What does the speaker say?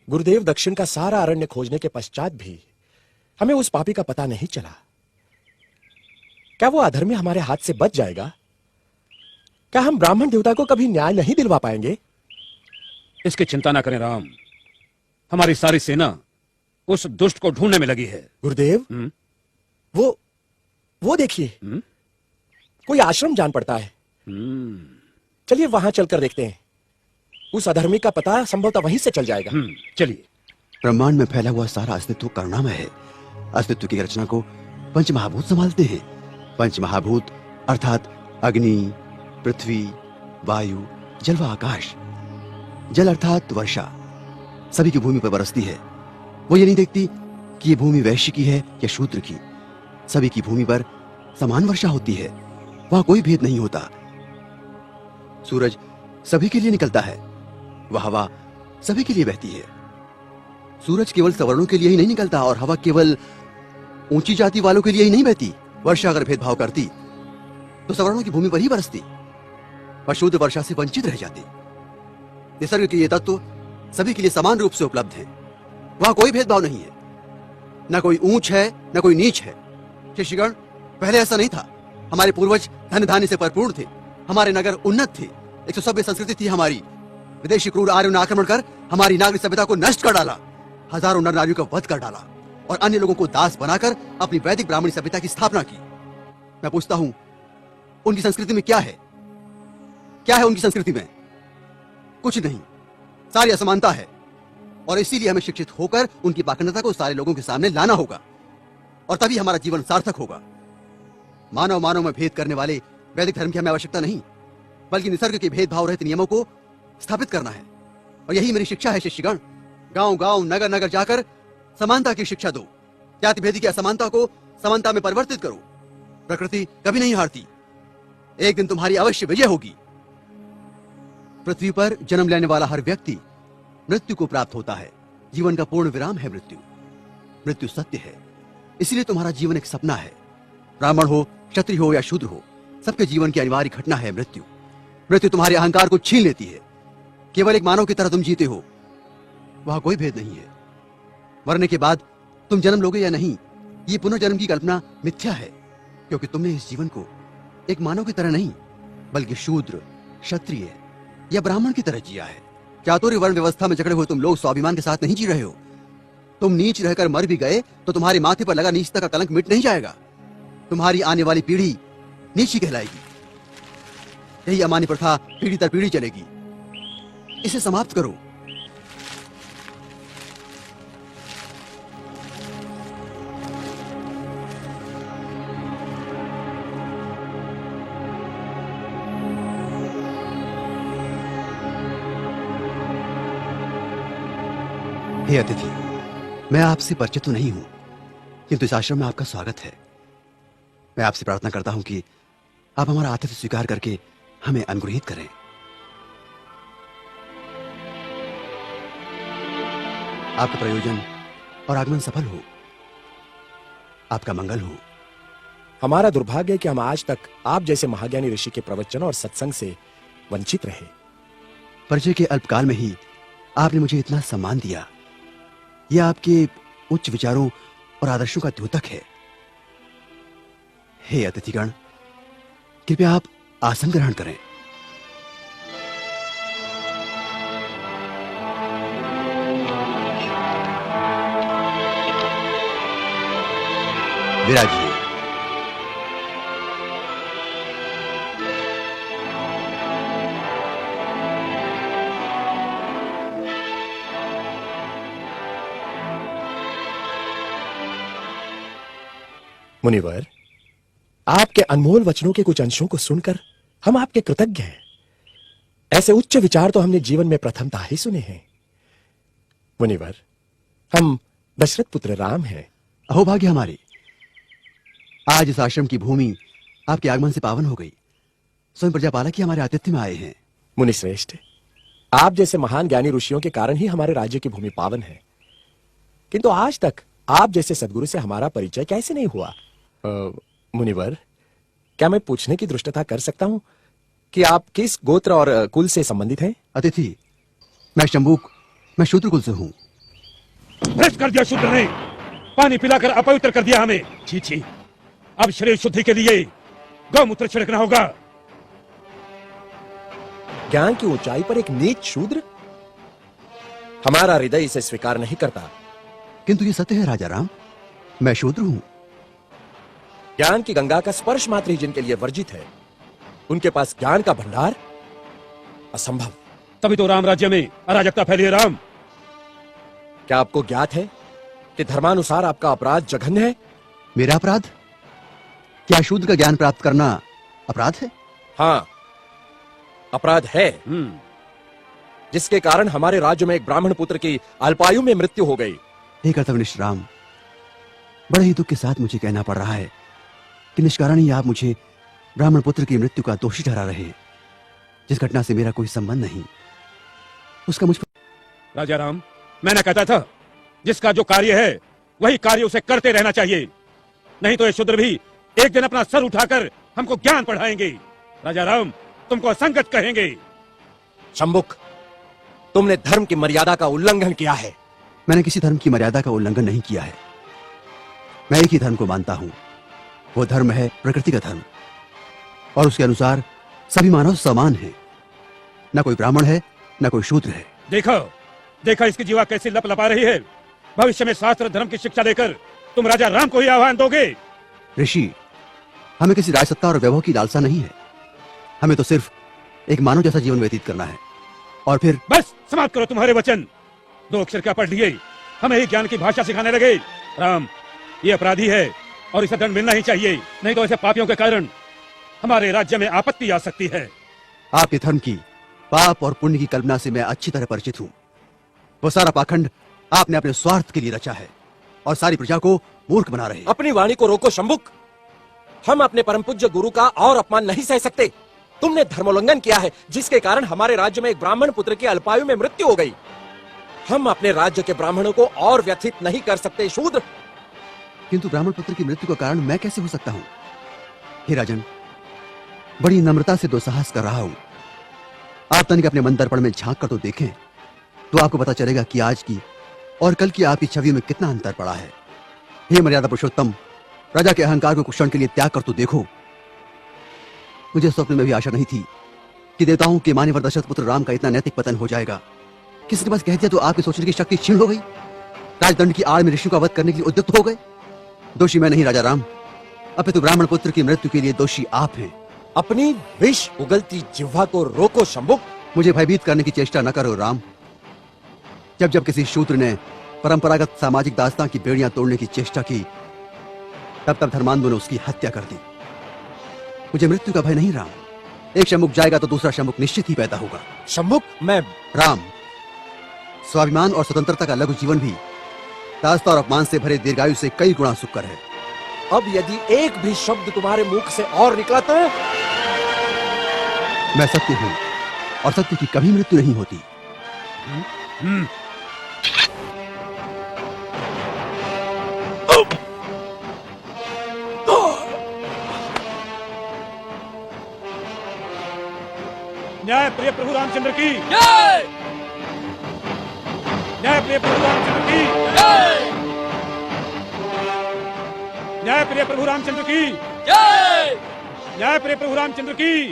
गुरुदेव, दक्षिण का सारा अरण्य खोजने के पश्चात भी हमें उस पापी का पता नहीं चला। क्या वो अधर्मी हमारे हाथ से बच जाएगा? क्या हम ब्राह्मण देवता को कभी न्याय नहीं दिलवा पाएंगे? इसकी चिंता ना करें राम, हमारी सारी सेना उस दुष्ट को ढूंढने में लगी है। गुरुदेव, वो देखिए, कोई आश्रम जान पड़ता है। चलिए वहां चलकर देखते हैं। उस अधर्मी का पता संभवतः वहीं से चल जाएगा। चलिए। ब्रह्मांड में फैला हुआ सारा अस्तित्व करुणामय है। अस्तित्व की रचना को पंचमहाभूत संभालते हैं। पंचमहाभूत अर्थात अग्नि, पृथ्वी, वायु, जल व आकाश। जल अर्थात वर्षा सभी की भूमि पर बरसती है। वो ये नहीं देखती कि ये भूमि वैश्य की है या शूद्र की। सभी की भूमि पर समान वर्षा होती है, वहां कोई भेद नहीं होता। सूरज सभी के लिए निकलता है, वह हवा सभी के लिए बहती है। सूरज केवल सवर्णों के लिए ही नहीं निकलता और हवा केवल ऊंची जाति वालों के लिए ही नहीं बहती। वर्षा अगर भेदभाव करती तो सवर्णों की भूमि पर ही बरसती और शूद्र वर्षा से वंचित रह जाते। निसर्ग के ये तत्व सभी के लिए समान रूप से उपलब्ध हैं। वहां कोई भेदभाव नहीं है, न कोई ऊंच है न कोई नीच है। शिष्यगण, पहले ऐसा नहीं था। हमारे पूर्वज धन धान्य से भरपूर थे, हमारे नगर उन्नत थे, एक तो सभ्य संस्कृति थी हमारी। विदेशी क्रूर आर्यों ने आक्रमण कर हमारी नागरिक सभ्यता को नष्ट कर डाला, हजारों नर नारियों का वध कर डाला और अन्य लोगों को दास बनाकर अपनी वैदिक ब्राह्मणी सभ्यता की स्थापना की। मैं पूछता हूं, उनकी संस्कृति में क्या है? क्या है उनकी संस्कृति में? कुछ नहीं, सारी असमानता है। और इसीलिए हमें शिक्षित होकर उनकी पाखंडता को सारे लोगों के सामने लाना होगा और तभी हमारा जीवन सार्थक होगा। मानव मानव में भेद करने वाले वैदिक धर्म की हमें आवश्यकता नहीं, बल्कि निसर्ग के भेदभाव रहित नियमों को स्थापित करना है। और यही मेरी शिक्षा है शिष्यगण। गांव गांव नगर नगर जाकर समानता की शिक्षा दो। जाति भेदी की असमानता को समानता में परिवर्तित करो। प्रकृति कभी नहीं हारती, एक दिन तुम्हारी अवश्य विजय होगी। पृथ्वी पर जन्म लेने वाला हर व्यक्ति मृत्यु को प्राप्त होता है। जीवन का पूर्ण विराम है मृत्यु। मृत्यु सत्य है, इसलिए तुम्हारा जीवन एक सपना है। ब्राह्मण हो, क्षत्रिय हो या शूद्र हो, सबके जीवन की अनिवार्य घटना है मृत्यु। मृत्यु तुम्हारे अहंकार को छीन लेती है। केवल एक मानव की तरह तुम जीते हो, वहां कोई भेद नहीं है। मरने के बाद तुम जन्म लोगे या नहीं, ये पुनर्जन्म की कल्पना मिथ्या है, क्योंकि तुमने इस जीवन को एक मानव की तरह नहीं, बल्कि शूद्र, क्षत्रिय या ब्राह्मण की तरह जिया है। चातुर्य वर्ण व्यवस्था में जकड़े हुए तुम लोग स्वाभिमान के साथ नहीं जी रहे हो। तुम नीच रहकर मर भी गए तो तुम्हारे माथे पर लगा नीचता का कलंक मिट नहीं जाएगा। तुम्हारी आने वाली पीढ़ी नीची कहलाएगी। यही अमान्य प्रथा पीढ़ी दर पीढ़ी चलेगी। इसे समाप्त करो। हे अतिथि, मैं आपसे परिचित तो नहीं हूं, किंतु इस आश्रम में आपका स्वागत है। मैं आपसे प्रार्थना करता हूं कि आप हमारा आतिथ्य स्वीकार करके हमें अनुग्रहित करें। आपका प्रयोजन और आगमन सफल हो, आपका मंगल हो। हमारा दुर्भाग्य है कि हम आज तक आप जैसे महाज्ञानी ऋषि के प्रवचन और सत्संग से वंचित रहे। परिचय के अल्पकाल में ही आपने मुझे इतना सम्मान दिया। यह आपके उच्च विचारों और आदर्शों का द्योतक है। हे अतिथिगण, कृपया आप आसन ग्रहण करें। विराजिए। मुनिवर, आपके अनमोल वचनों के कुछ अंशों को सुनकर हम आपके कृतज्ञ हैं। ऐसे उच्च विचार तो हमने जीवन में प्रथमतः ही सुने हैं। मुनिवर, हम दशरथ पुत्र राम हैं। अहोभाग्य हमारे, आज इस आश्रम की भूमि आपके आगमन से पावन हो गई। स्वयं प्रजापालक ही हमारे आतिथ्य में आए हैं। मुनिश्रेष्ठ, आप जैसे महान ज्ञानी ऋषियों के कारण ही हमारे राज्य की भूमि पावन है, किंतु आज तक आप जैसे सद्गुरु से हमारा परिचय कैसे नहीं हुआ? मुनिवर, क्या मैं पूछने की धृष्टता कर सकता हूं कि आप किस गोत्र और कुल से संबंधित हैं? अतिथि, मैं शंभुक, मैं शूद्र कुल से हूं। भ्रष्ट कर दिया शूद्र ने, पानी पिलाकर अपवित्र कर दिया हमें। छी छी, अब शरीर शुद्धि के लिए गौमूत्र छिड़कना होगा। ज्ञान की ऊंचाई पर एक नीच शूद्र? हमारा हृदय इसे स्वीकार नहीं करता। किंतु ये सत्य है राजा राम, मैं शूद्र हूं। ज्ञान की गंगा का स्पर्श मात्र ही जिनके लिए वर्जित है, उनके पास ज्ञान का भंडार असंभव। तभी तो राम राज्य में अराजकता फैली है। राम, क्या आपको ज्ञात है कि धर्मानुसार आपका अपराध जघन्य है? मेरा अपराध? क्या शूद्र का ज्ञान प्राप्त करना अपराध है? हाँ, अपराध है, जिसके कारण हमारे राज्य में एक ब्राह्मण पुत्र की अल्पायु में मृत्यु हो गई। हे कर्तव्यनिष्ठ राम, बड़े ही दुख के साथ मुझे कहना पड़ रहा है कि निष्कारण ही आप मुझे ब्राह्मण पुत्र की मृत्यु का दोषी ठहरा रहे हैं, जिस घटना से मेरा कोई संबंध नहीं, उसका मुझ पर। राजा राम, मैंने कहता था जिसका जो कार्य है वही कार्य उसे करते रहना चाहिए, नहीं तो ये शूद्र भी एक दिन अपना सर उठाकर हमको ज्ञान पढ़ाएंगे। राजा राम, तुमको असंगत कहेंगे। शंभुक, तुमने धर्म की मर्यादा का उल्लंघन किया है। मैंने किसी धर्म की मर्यादा का उल्लंघन नहीं किया है। मैं एक ही धर्म को मानता हूं, वो धर्म है प्रकृति का धर्म, और उसके अनुसार सभी मानव समान हैं। न कोई ब्राह्मण है, न कोई शूद्र है। देखो देखो इसकी जीवा कैसी लप लपा रही है। भविष्य में शास्त्र धर्म की शिक्षा देकर तुम राजा राम को ही आह्वान दोगे। ऋषि, हमें किसी राजसत्ता और वैभव की लालसा नहीं है। हमें तो सिर्फ एक मानव जैसा जीवन व्यतीत करना है, और फिर बस समाप्त करो तुम्हारे वचन। 2 अक्षर क्या पढ़ लिए, हमें ही ज्ञान की भाषा सिखाने लगे। राम, ये अपराधी है और इसे दंड मिलना ही चाहिए, नहीं तो ऐसे पापियों के कारण हमारे राज्य में आपत्ति आ सकती है। आपके धर्म की पाप और पुण्य की कल्पना से मैं अच्छी तरह परिचित हूं। वो सारा पाखंड आपने अपने स्वार्थ के लिए रचा है और सारी प्रजा को मूर्ख बना रहे हैं। अपनी वाणी को रोको शंभुक। हम अपने परम पूज्य गुरु का और अपमान नहीं सह सकते। तुमने धर्मोल्लंघन किया है, जिसके कारण हमारे राज्य में एक ब्राह्मण पुत्र की अल्पायु में मृत्यु हो गई। हम अपने राज्य के ब्राह्मणों को और व्यथित नहीं कर सकते शूद्र। किंतु ब्राह्मण पुत्र की मृत्यु का कारण मैं कैसे हो सकता हूं? हे राजन, बड़ी नम्रता से दुस्साहस कर रहा हूं। आप तनिक अपने मन दर्पण में झांक कर तो देखें, तो आपको पता चलेगा कि आज की और कल की आपकी छवि में कितना अंतर पड़ा है। हे मर्यादा पुरुषोत्तम, राजा के अहंकार को कुछ क्षण के लिए त्याग कर तो देखो। मुझे स्वप्न में भी आशा नहीं थी कि देवताओं के मान्यवर दशरथ पुत्र राम का इतना नैतिक पतन हो जाएगा। किसी ने बस कह दिया तो आपके सोचने की शक्ति क्षीण हो गई। राजदंड की आड़ में ऋषि का वध करने के लिए उद्युक्त हो गए। दोषी मैं नहीं राजा राम, अपितु ब्राह्मण पुत्र की मृत्यु के लिए दोषी आप हैं। अपनी विष उगलती जिह्वा को रोको शंभुक। मुझे भयभीत करने की चेष्टा न करो राम। जब जब किसी शूद्र ने परंपरागत सामाजिक दास्तां की बेड़ियां तोड़ने की चेष्टा की, तब तब धर्मांधों ने उसकी हत्या कर दी। मुझे मृत्यु का भय नहीं राम। एक शंभुक जाएगा तो दूसरा शंभुक निश्चित ही पैदा होगा। शंभुक, मैं राम, स्वाभिमान और स्वतंत्रता का लघु जीवन भी दास्ता और अपमान से भरे दीर्घायु से कई गुणा सुखकर है। अब यदि एक भी शब्द तुम्हारे मुख से और निकला तो मैं सत्य हूं और सत्य की कभी मृत्यु नहीं होती। न्याय प्रिय प्रभु रामचंद्र की जय। न्याय प्रिय प्रभु रामचंद्र की जय। न्याय प्रिय प्रभु रामचंद्र की जय। न्याय प्रिय प्रभु रामचंद्र की